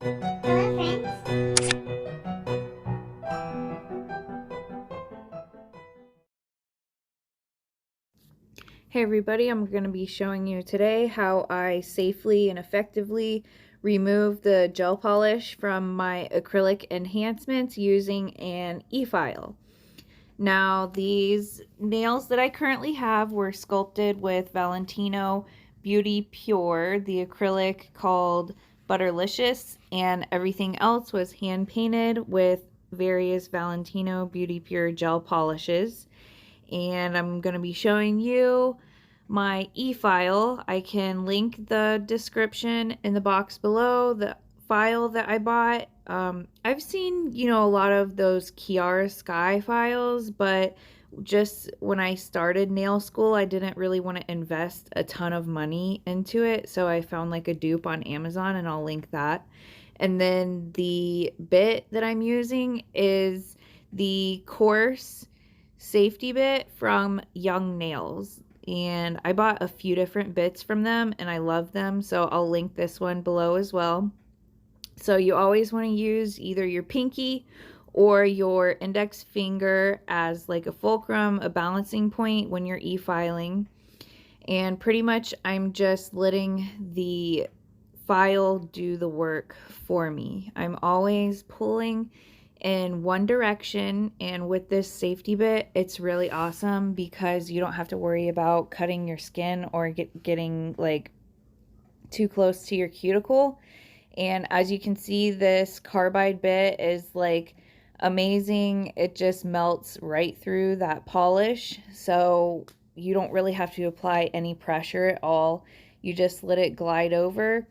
Hello, friends. Hey everybody, I'm going to be showing you today how I safely and effectively remove the gel polish from my acrylic enhancements using an e-file. Now, these nails that I currently have were sculpted with Valentino Beauty Pure, the acrylic called Butterlicious, and everything else was hand painted with various Valentino Beauty Pure gel polishes. And I'm going to be showing you my e-file. I can link the description in the box below, the file that I bought. I've seen, a lot of those Kiara Sky files, but just when I started nail school, I didn't really want to invest a ton of money into it, so I found like a dupe on Amazon, and I'll link that. And then the bit that I'm using is the coarse safety bit from Young Nails, and I bought a few different bits from them and I love them, so I'll link this one below as well. So you always want to use either your pinky or your index finger as like a fulcrum, a balancing point when you're e-filing. And pretty much I'm just letting the file do the work for me. I'm always pulling in one direction, and with this safety bit, it's really awesome because you don't have to worry about cutting your skin or getting like too close to your cuticle. And as you can see, this carbide bit is like amazing. It just melts right through that polish, so you don't really have to apply any pressure at all. You just let it glide over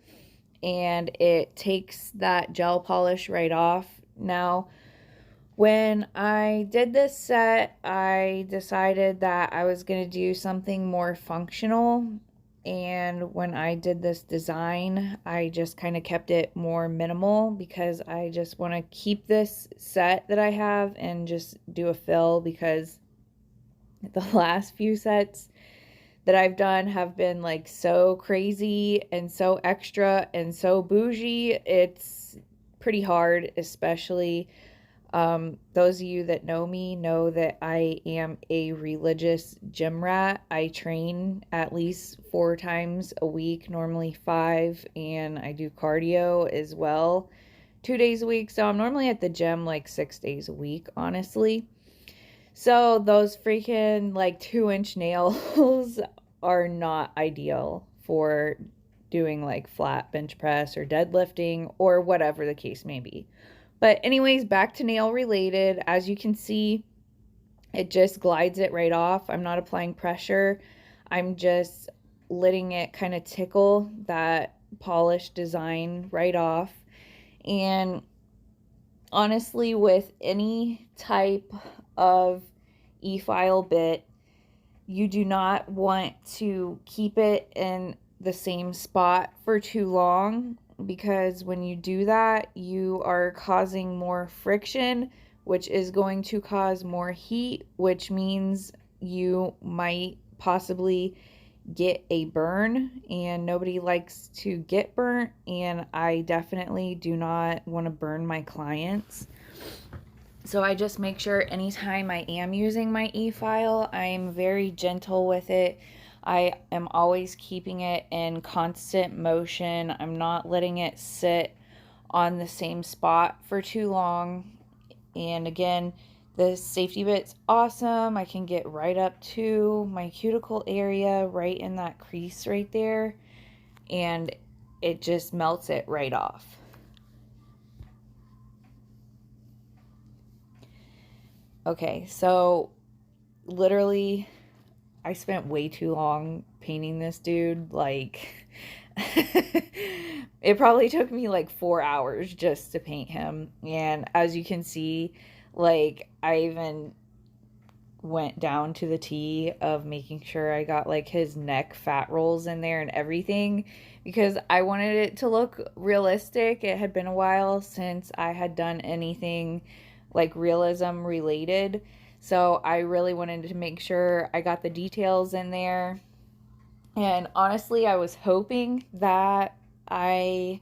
and it takes that gel polish right off. Now, when I did this set, I decided that I was going to do something more functional. And when I did this design, I just kind of kept it more minimal because I just want to keep this set that I have and just do a fill, because the last few sets that I've done have been like so crazy and so extra and so bougie. It's pretty hard, especially those of you that know me know that I am a religious gym rat. I train at least 4 times a week, normally 5, and I do cardio as well 2 days a week. So I'm normally at the gym like 6 days a week, honestly. So those freaking like 2-inch nails are not ideal for doing like flat bench press or deadlifting or whatever the case may be. But anyways, back to nail related. As you can see, it just glides it right off. I'm not applying pressure. I'm just letting it kind of tickle that polished design right off. And honestly, with any type of e-file bit, you do not want to keep it in the same spot for too long, because when you do that, you are causing more friction, which is going to cause more heat, which means you might possibly get a burn, and nobody likes to get burnt, and I definitely do not want to burn my clients. So I just make sure anytime I am using my e-file, I'm very gentle with it. I am always keeping it in constant motion. I'm not letting it sit on the same spot for too long. And again, the safety bit's awesome. I can get right up to my cuticle area, right in that crease right there, and it just melts it right off. Okay, so literally I spent way too long painting this dude. Like, it probably took me like 4 hours just to paint him. And as you can see, like, I even went down to the T of making sure I got like his neck fat rolls in there and everything, because I wanted it to look realistic. It had been a while since I had done anything like realism related. So I really wanted to make sure I got the details in there. And honestly, I was hoping that I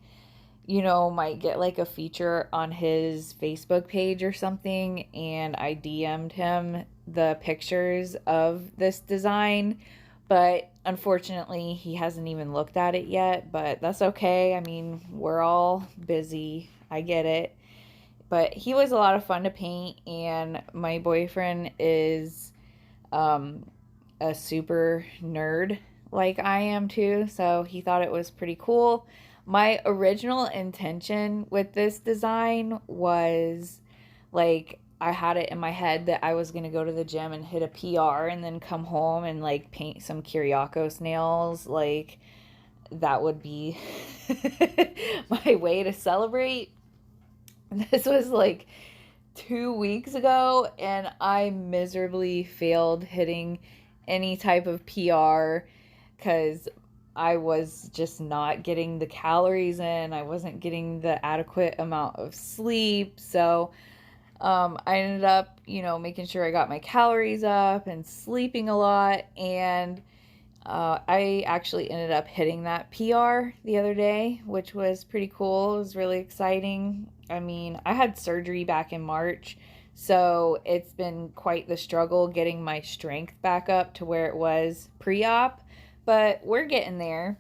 you know, might get like a feature on his Facebook page or something, and I DM'd him the pictures of this design, but unfortunately he hasn't even looked at it yet, but that's okay. I mean, we're all busy. I get it. But he was a lot of fun to paint, and my boyfriend is um, a super nerd like I am too, so he thought it was pretty cool. My original intention with this design was like I had it in my head that I was gonna go to the gym and hit a PR and then come home and like paint some Kyriakos nails. Like that would be my way to celebrate. This was like 2 weeks ago, and I miserably failed hitting any type of PR because I was just not getting the calories in. I wasn't getting the adequate amount of sleep. So I ended up, you know, making sure I got my calories up and sleeping a lot. And I actually ended up hitting that PR the other day, which was pretty cool. It was really exciting. I mean, I had surgery back in March, so it's been quite the struggle getting my strength back up to where it was pre-op, but we're getting there.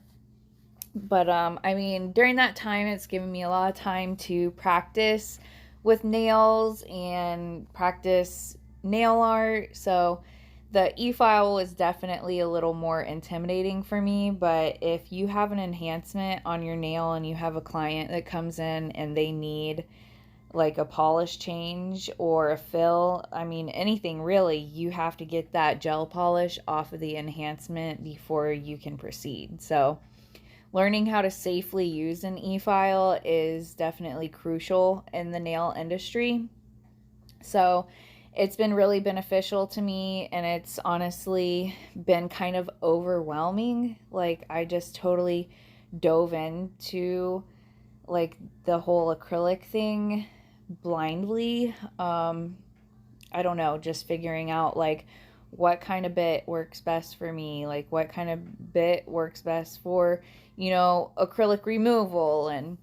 But I mean, during that time, it's given me a lot of time to practice with nails and practice nail art. So the e-file is definitely a little more intimidating for me, but if you have an enhancement on your nail and you have a client that comes in and they need like a polish change or a fill, I mean anything really, you have to get that gel polish off of the enhancement before you can proceed. So learning how to safely use an e-file is definitely crucial in the nail industry. So it's been really beneficial to me, and it's honestly been kind of overwhelming. Like I just totally dove into like the whole acrylic thing blindly. I don't know, just figuring out like what kind of bit works best for me, like what kind of bit works best for, you know, acrylic removal. And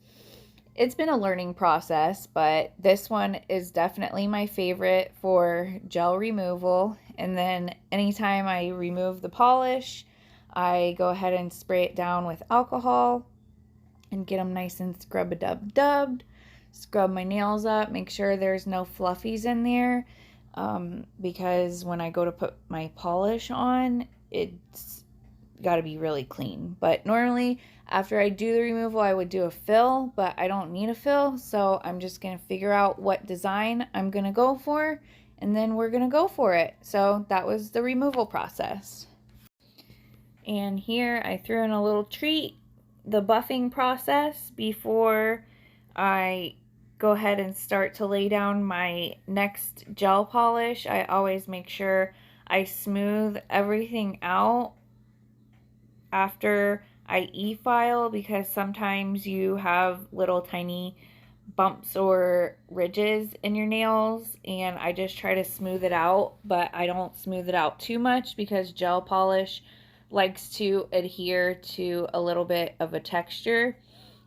it's been a learning process, but this one is definitely my favorite for gel removal. And then anytime I remove the polish, I go ahead and spray it down with alcohol and get them nice and scrub-a-dub-dubbed. Scrub my nails up, make sure there's no fluffies in there, because when I go to put my polish on, it's got to be really clean. But normally after I do the removal, I would do a fill, but I don't need a fill, so I'm just going to figure out what design I'm going to go for, and then we're going to go for it. So that was the removal process. And here I threw in a little treat, the buffing process, before I go ahead and start to lay down my next gel polish. I always make sure I smooth everything out after I e-file, because sometimes you have little tiny bumps or ridges in your nails, and I just try to smooth it out, but I don't smooth it out too much because gel polish likes to adhere to a little bit of a texture.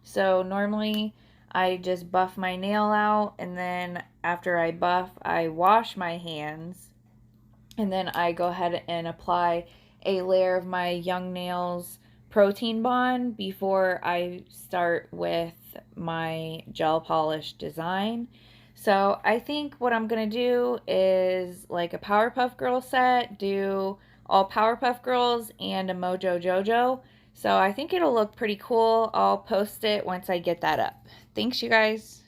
So normally I just buff my nail out, and then after I buff, I wash my hands, and then I go ahead and apply a layer of my Young Nails Protein Bond before I start with my gel polish design. So I think what I'm going to do is like a Powerpuff Girl set, do all Powerpuff Girls and a Mojo Jojo. So I think it'll look pretty cool. I'll post it once I get that up. Thanks, you guys.